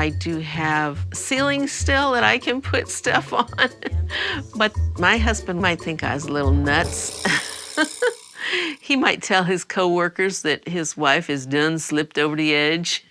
I do have ceilings still that I can put stuff on. But my husband might think I was a little nuts. He might tell his coworkers that his wife is done slipped over the edge.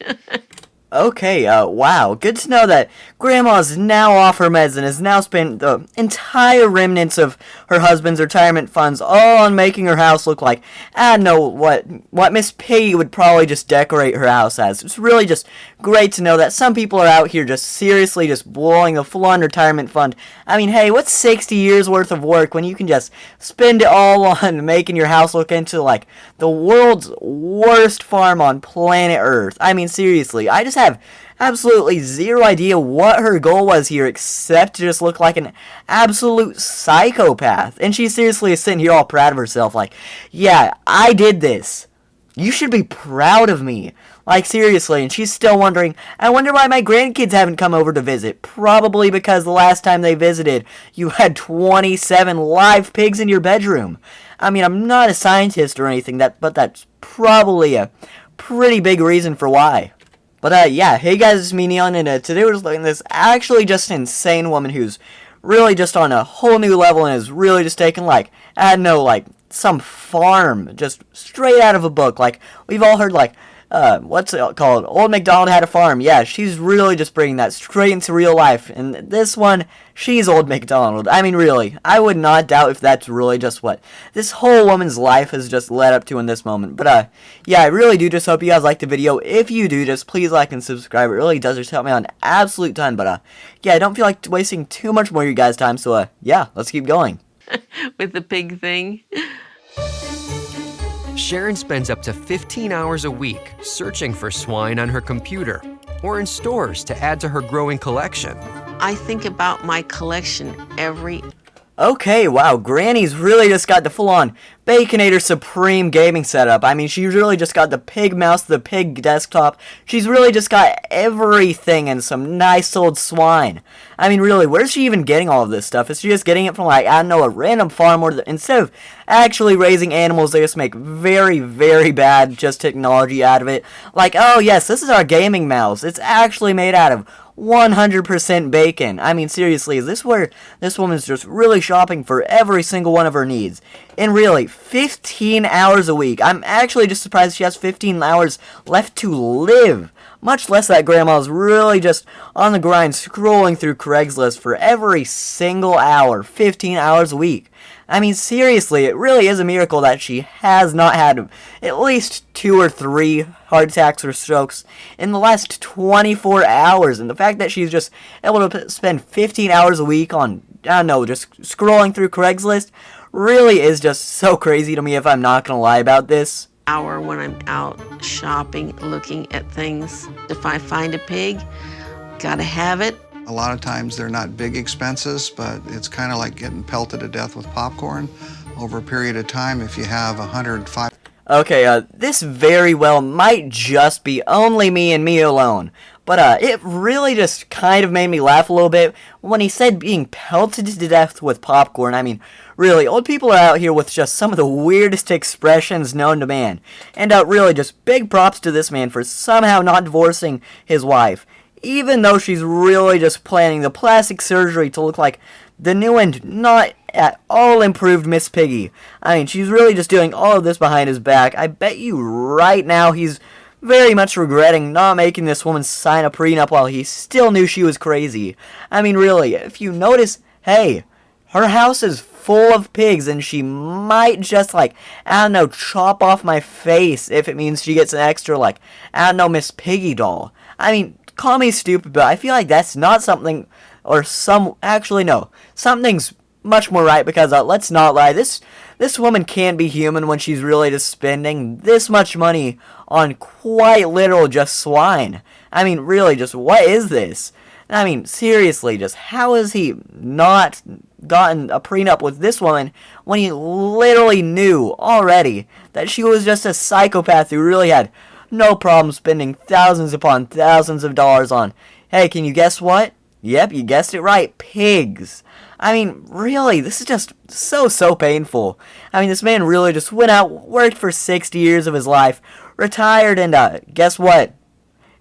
Okay, wow. Good to know that Grandma's now off her meds and has now spent the entire remnants of her husband's retirement funds all on making her house look like, I don't know what Miss Piggy would probably just decorate her house as. It's really just great to know that some people are out here just seriously just blowing the full-on retirement fund. I mean, hey, what's 60 years worth of work when you can just spend it all on making your house look into, like, the world's worst farm on planet Earth? I mean, seriously, I just have absolutely zero idea what her goal was here except to just look like an absolute psychopath. And she seriously is sitting here all proud of herself like, yeah, I did this. You should be proud of me. Like, seriously. And she's still wondering, I wonder why my grandkids haven't come over to visit. Probably because the last time they visited, you had 27 live pigs in your bedroom. I mean, I'm not a scientist or anything, but that's probably a pretty big reason for why. But, yeah, hey guys, it's me, Neon, and today we're just looking at this actually just insane woman who's really just on a whole new level and is really just taking, like, I don't know, like, some farm, just straight out of a book. Like, we've all heard, like, what's it called? Old MacDonald Had a Farm. Yeah, she's really just bringing that straight into real life. And this one, she's Old MacDonald. I mean, really, I would not doubt if that's really just what this whole woman's life has just led up to in this moment. But, yeah, I really do just hope you guys liked the video. If you do, just please like and subscribe. It really does just help me out an absolute ton. But, yeah, I don't feel like wasting too much more of your guys' time. So, yeah, let's keep going. With the pig thing. Sharon spends up to 15 hours a week searching for swine on her computer or in stores to add to her growing collection. I think about my collection every Okay, wow, Granny's really just got the full-on Baconator Supreme gaming setup. I mean, she's really just got the pig mouse, the pig desktop. She's really just got everything and some nice old swine. I mean, really, where's she even getting all of this stuff? Is she just getting it from, like, I don't know, a random farm, or instead of actually raising animals, they just make very, very bad just technology out of it? Like, oh, yes, this is our gaming mouse. It's actually made out of 100% bacon. I mean, seriously, is this where this woman's just really shopping for every single one of her needs? And really, 15 hours a week. I'm actually just surprised she has 15 hours left to live. Much less that grandma's really just on the grind scrolling through Craigslist for every single hour, 15 hours a week. I mean, seriously, it really is a miracle that she has not had at least 2 or 3 heart attacks or strokes in the last 24 hours. And the fact that she's just able to spend 15 hours a week on, I don't know, just scrolling through Craigslist really is just so crazy to me, if I'm not going to lie about this. Hour when I'm out shopping, looking at things. If I find a pig, gotta have it. A lot of times they're not big expenses, but it's kind of like getting pelted to death with popcorn. Over a period of time, if you have 105... Okay, this very well might just be only me and me alone. But, it really just kind of made me laugh a little bit when he said being pelted to death with popcorn. I mean, really, old people are out here with just some of the weirdest expressions known to man. And, really, just big props to this man for somehow not divorcing his wife. Even though she's really just planning the plastic surgery to look like the new and not at all improved Miss Piggy. I mean, she's really just doing all of this behind his back. I bet you right now he's very much regretting not making this woman sign a prenup while he still knew she was crazy. I mean, really, if you notice, hey, her house is full of pigs, and she might just, like, I don't know, chop off my face if it means she gets an extra, like, I don't know, Miss Piggy doll. I mean, call me stupid, but I feel like that's not something, or actually, no, something's much more right, because, let's not lie, this woman can't be human when she's really just spending this much money on quite literal just swine. I mean, really, just what is this? I mean, seriously, just how has he not gotten a prenup with this woman when he literally knew already that she was just a psychopath who really had no problem spending thousands upon thousands of dollars on, hey, can you guess what? Yep, you guessed it right, pigs. I mean, really, this is just so painful. I mean, this man really just went out, worked for 60 years of his life, retired, and guess what?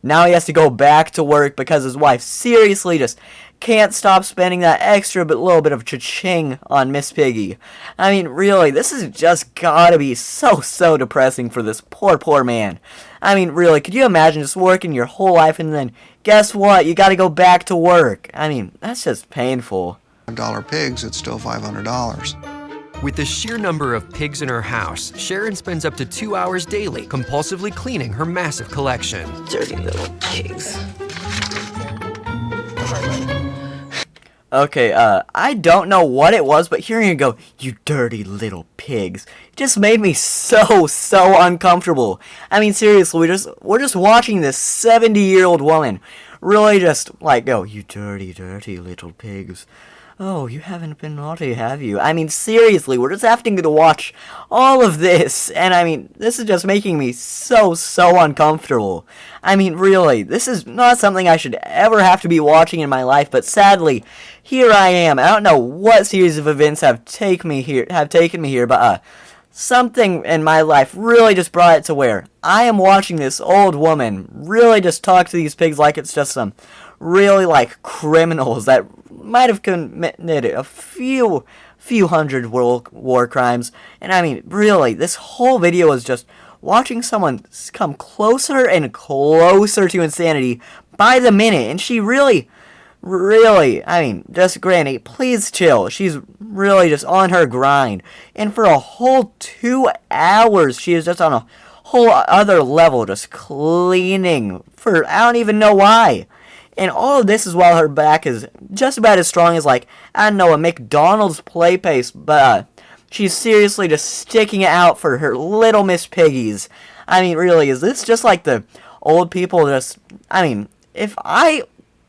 now he has to go back to work because his wife seriously just can't stop spending that extra but little bit of cha-ching on Miss Piggy. I mean, really, this has just gotta be so depressing for this poor man. I mean, really, could you imagine just working your whole life and then guess what? You gotta go back to work. I mean, that's just painful. $5 pigs, it's still $500. With the sheer number of pigs in her house, Sharon spends up to 2 hours daily compulsively cleaning her massive collection. Dirty little pigs. Okay, I don't know what it was, but hearing you go, "You dirty little pigs," just made me so uncomfortable. I mean, seriously, we're just watching this 70-year-old woman really just like go, "You dirty little pigs. Oh, you haven't been naughty, have you?" I mean, seriously, we're just having to watch all of this, and I mean, this is just making me so uncomfortable. I mean, really, this is not something I should ever have to be watching in my life, but sadly, here I am. I don't know what series of events have taken me here, but something in my life really just brought it to where I am watching this old woman really just talk to these pigs like it's just some really like criminals that might have committed a few hundred world war crimes. And I mean, really, this whole video is just watching someone come closer and closer to insanity by the minute. And she really, I mean, just Granny, please chill. She's really just on her grind. And for a whole 2 hours, she is just on a whole other level, just cleaning for I don't even know why. And all of this is while her back is just about as strong as, like, I don't know, a McDonald's play pace, but she's seriously just sticking it out for her little Miss Piggies. I mean, really, is this just like the old people just, I mean, if I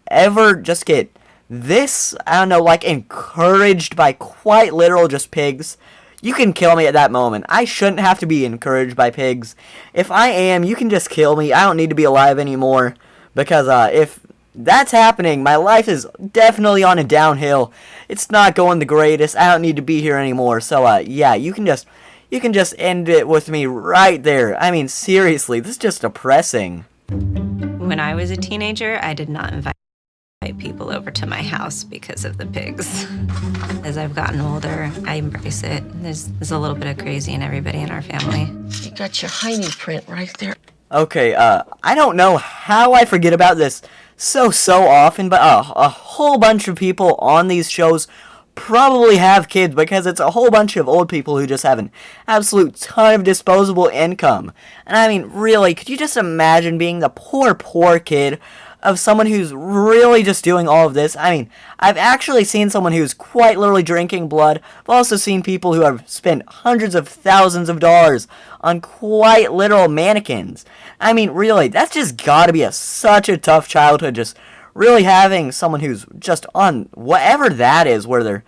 ever just get this, I don't know, like, encouraged by quite literal just pigs, you can kill me at that moment. I shouldn't have to be encouraged by pigs. If I am, you can just kill me. I don't need to be alive anymore, because if that's happening, my life is definitely on a downhill. It's not going the greatest. I don't need to be here anymore. So yeah, you can just end it with me right there. I mean, seriously, this is just depressing. When I was a teenager, I did not invite people over to my house because of the pigs. As I've gotten older, I embrace it. There's a little bit of crazy in everybody in our family. You got your Heine print right there. Okay, I don't know how I forget about this so often, but a whole bunch of people on these shows probably have kids because it's a whole bunch of old people who just have an absolute ton of disposable income. And I mean, really, could you just imagine being the poor kid of someone who's really just doing all of this? I mean, I've actually seen someone who's quite literally drinking blood. I've also seen people who have spent hundreds of thousands of dollars on quite literal mannequins. I mean, really, that's just gotta be such a tough childhood, just really having someone who's just on whatever that is, where they're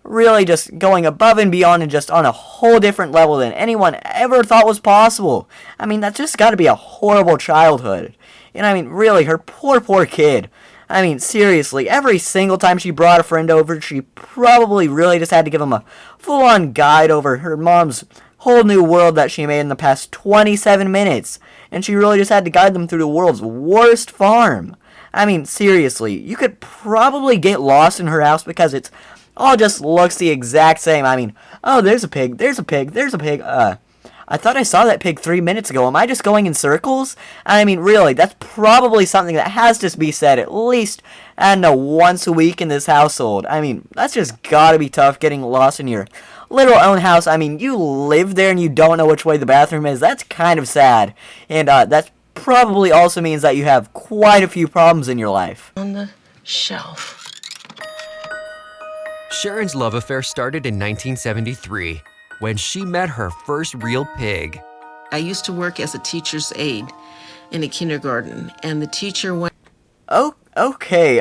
really just going above and beyond and just on a whole different level than anyone ever thought was possible. I mean, that's just gotta be a horrible childhood. And I mean, really, her poor kid. I mean, seriously, every single time she brought a friend over, she probably really just had to give him a full-on guide over her mom's whole new world that she made in the past 27 minutes. And she really just had to guide them through the world's worst farm. I mean, seriously, you could probably get lost in her house because it's all just looks the exact same. I mean, oh, there's a pig. I thought I saw that pig 3 minutes ago. Am I just going in circles? I mean, really, that's probably something that has to be said at least, I don't know, once a week in this household. I mean, that's just gotta be tough getting lost in your literal own house. I mean, you live there and you don't know which way the bathroom is. That's kind of sad. And that probably also means that you have quite a few problems in your life. On the shelf. Sharon's love affair started in 1973 when she met her first real pig. I used to work as a teacher's aide in a kindergarten, and the teacher went... Oh, okay,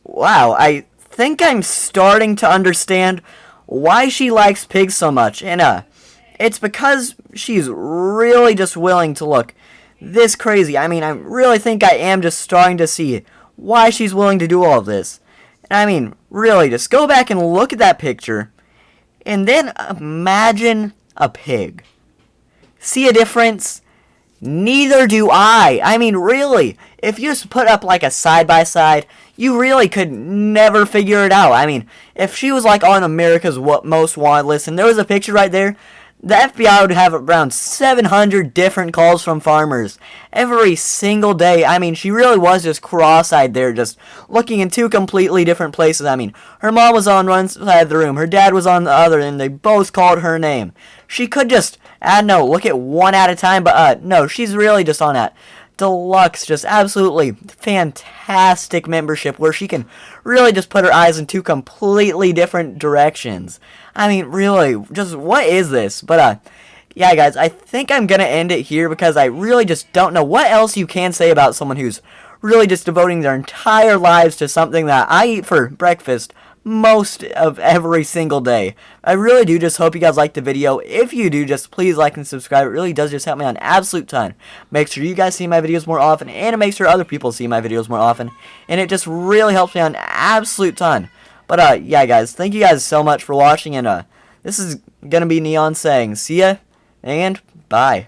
wow, I think I'm starting to understand why she likes pigs so much, and, it's because she's really just willing to look this crazy. I mean, I really think I am just starting to see why she's willing to do all of this. And I mean, really, just go back and look at that picture, and then imagine a pig. See a difference? Neither do I. I mean, really, if you just put up like a side-by-side, you really could never figure it out. I mean, if she was like on America's Most Wanted list and there was a picture right there, the FBI would have around 700 different calls from farmers every single day. I mean, she really was just cross-eyed there, just looking in two completely different places. I mean, her mom was on one side of the room, her dad was on the other, and they both called her name. She could just, I don't know, look at one at a time, but no, she's really just on that deluxe, just absolutely fantastic membership where she can really just put her eyes in two completely different directions. I mean, really, just what is this? But yeah, guys, I think I'm gonna end it here because I really just don't know what else you can say about someone who's really just devoting their entire lives to something that I eat for breakfast most of every single day. I really do just hope you guys liked the video. If you do, just please like and subscribe. It really does just help me out an absolute ton. Make sure you guys see my videos more often, and it makes sure other people see my videos more often, and it just really helps me out an absolute ton. But yeah, guys, thank you guys so much for watching, and this is gonna be Neon saying see ya and bye.